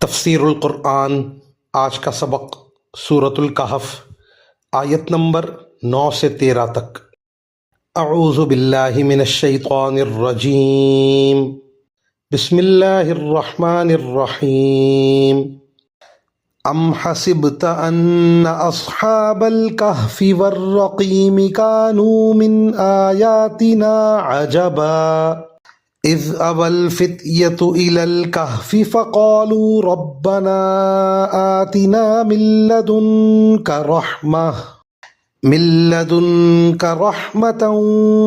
تفسیر القرآن آج کا سبق سورۃ الکہف آیت نمبر 9 سے 13 تک۔ اعوذ باللہ من الشیطان الرجیم، بسم اللہ الرحمن الرحیم۔ ام حسبت ان اصحاب الکہف والرقیم كانوا من آیاتنا عجبا اذ اوى الفتية الى الكهف فقالوا ربنا آتنا من لدنك رحمة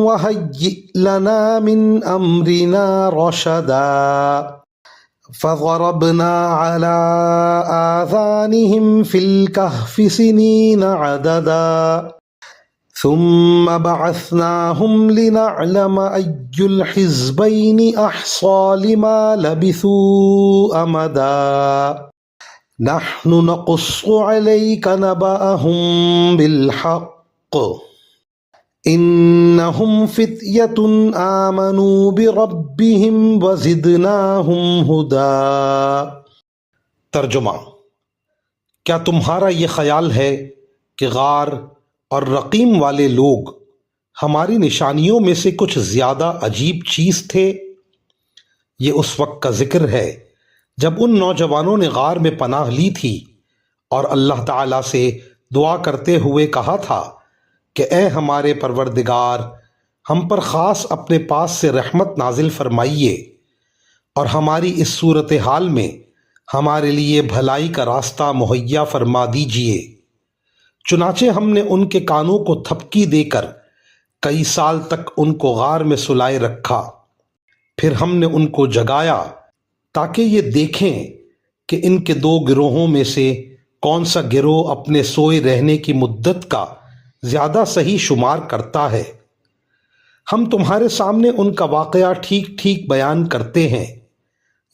وهيئ لنا من أمرنا رشدا فضربنا على آذانهم في الكهف سنين عددا ثم بعثناهم لنعلم أي الحزبين أحصى لما لبثوا أمدا نحن نقص عليك نبأهم بالحق إنهم فتية آمنوا بربهم وزدناهم هدى۔ ترجمہ: کیا تمہارا یہ خیال ہے کہ غار اور رقیم والے لوگ ہماری نشانیوں میں سے کچھ زیادہ عجیب چیز تھے؟ یہ اس وقت کا ذکر ہے جب ان نوجوانوں نے غار میں پناہ لی تھی اور اللہ تعالیٰ سے دعا کرتے ہوئے کہا تھا کہ اے ہمارے پروردگار، ہم پر خاص اپنے پاس سے رحمت نازل فرمائیے اور ہماری اس صورتحال میں ہمارے لیے بھلائی کا راستہ مہیا فرما دیجیے۔ چنانچہ ہم نے ان کے کانوں کو تھپکی دے کر کئی سال تک ان کو غار میں سلائے رکھا، پھر ہم نے ان کو جگایا تاکہ یہ دیکھیں کہ ان کے دو گروہوں میں سے کون سا گروہ اپنے سوئے رہنے کی مدت کا زیادہ صحیح شمار کرتا ہے۔ ہم تمہارے سامنے ان کا واقعہ ٹھیک ٹھیک بیان کرتے ہیں۔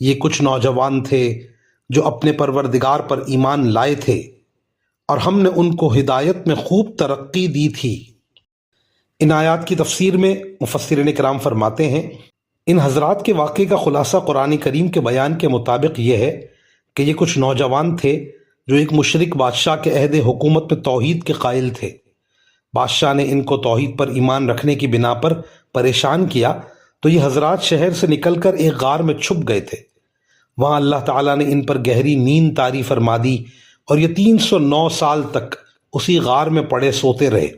یہ کچھ نوجوان تھے جو اپنے پروردگار پر ایمان لائے تھے اور ہم نے ان کو ہدایت میں خوب ترقی دی تھی۔ ان آیات کی تفسیر میں مفسرین کرام فرماتے ہیں، ان حضرات کے واقعے کا خلاصہ قرآن کریم کے بیان کے مطابق یہ ہے کہ یہ کچھ نوجوان تھے جو ایک مشرک بادشاہ کے عہد حکومت میں توحید کے قائل تھے۔ بادشاہ نے ان کو توحید پر ایمان رکھنے کی بنا پر پریشان کیا تو یہ حضرات شہر سے نکل کر ایک غار میں چھپ گئے تھے۔ وہاں اللہ تعالیٰ نے ان پر گہری نیند طاری فرما دی اور یہ 309 سال تک اسی غار میں پڑے سوتے رہے۔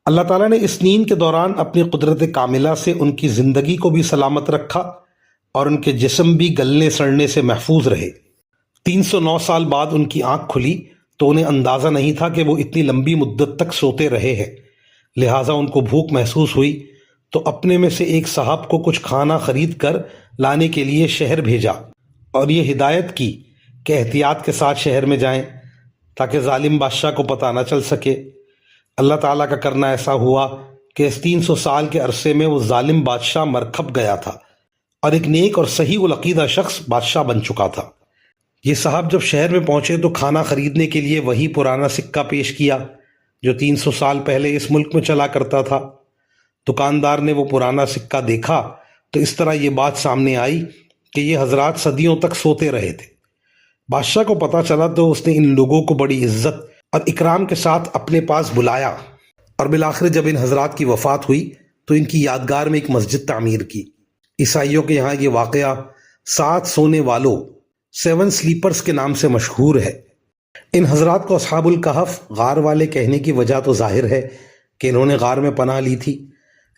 اللہ تعالیٰ نے اس نیند کے دوران اپنی قدرت کاملہ سے ان کی زندگی کو بھی سلامت رکھا اور ان کے جسم بھی گلنے سڑنے سے محفوظ رہے۔ 309 سال بعد ان کی آنکھ کھلی تو انہیں اندازہ نہیں تھا کہ وہ اتنی لمبی مدت تک سوتے رہے ہیں، لہٰذا ان کو بھوک محسوس ہوئی تو اپنے میں سے ایک صاحب کو کچھ کھانا خرید کر لانے کے لیے شہر بھیجا اور یہ ہدایت کی کہ احتیاط کے ساتھ شہر میں جائیں تاکہ ظالم بادشاہ کو پتہ نہ چل سکے۔ اللہ تعالیٰ کا کرنا ایسا ہوا کہ اس 300 سال کے عرصے میں وہ ظالم بادشاہ مرکھپ گیا تھا اور ایک نیک اور صحیح العقیدہ شخص بادشاہ بن چکا تھا۔ یہ صاحب جب شہر میں پہنچے تو کھانا خریدنے کے لیے وہی پرانا سکہ پیش کیا جو 300 سال پہلے اس ملک میں چلا کرتا تھا۔ دکاندار نے وہ پرانا سکہ دیکھا تو اس طرح یہ بات سامنے آئی کہ یہ حضرات صدیوں تک سوتے رہے تھے۔ بادشاہ کو پتہ چلا تو اس نے ان لوگوں کو بڑی عزت اور اکرام کے ساتھ اپنے پاس بلایا اور بالآخر جب ان حضرات کی وفات ہوئی تو ان کی یادگار میں ایک مسجد تعمیر کی۔ عیسائیوں کے یہاں یہ واقعہ 7 سونے والوں 7 سلیپرز کے نام سے مشہور ہے۔ ان حضرات کو اصحاب الکہف غار والے کہنے کی وجہ تو ظاہر ہے کہ انہوں نے غار میں پناہ لی تھی،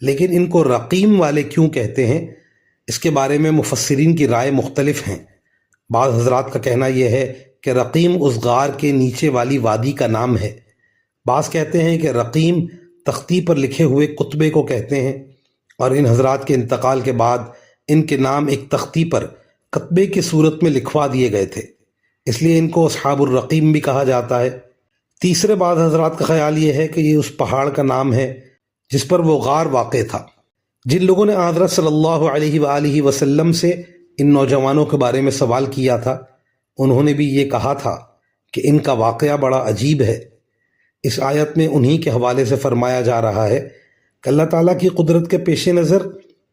لیکن ان کو رقیم والے کیوں کہتے ہیں اس کے بارے میں مفسرین کی رائے مختلف ہیں۔ بعض حضرات کا کہنا یہ ہے کہ رقیم اس غار کے نیچے والی وادی کا نام ہے۔ بعض کہتے ہیں کہ رقیم تختی پر لکھے ہوئے کتبے کو کہتے ہیں اور ان حضرات کے انتقال کے بعد ان کے نام ایک تختی پر کتبے کی صورت میں لکھوا دیے گئے تھے، اس لیے ان کو اصحاب الرقیم بھی کہا جاتا ہے۔ تیسرے بعض حضرات کا خیال یہ ہے کہ یہ اس پہاڑ کا نام ہے جس پر وہ غار واقع تھا۔ جن لوگوں نے حضرت صلی اللہ علیہ وآلہ وسلم سے ان نوجوانوں کے بارے میں سوال کیا تھا، انہوں نے بھی یہ کہا تھا کہ ان کا واقعہ بڑا عجیب ہے۔ اس آیت میں انہی کے حوالے سے فرمایا جا رہا ہے کہ اللہ تعالیٰ کی قدرت کے پیش نظر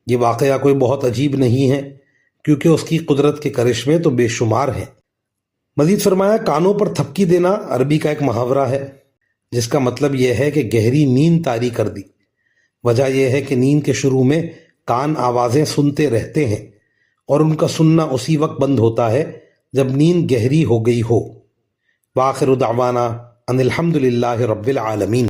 یہ واقعہ کوئی بہت عجیب نہیں ہے، کیونکہ اس کی قدرت کے کرشمے تو بے شمار ہیں۔ مزید فرمایا کانوں پر تھپکی دینا عربی کا ایک محاورہ ہے جس کا مطلب یہ ہے کہ گہری نیند طاری کر دی۔ وجہ یہ ہے کہ نیند کے شروع میں کان آوازیں سنتے رہتے ہیں اور ان کا سننا اسی وقت بند ہوتا ہے جب نیند گہری ہو گئی ہو۔ وآخر دعوانا ان الحمد للہ رب العالمین۔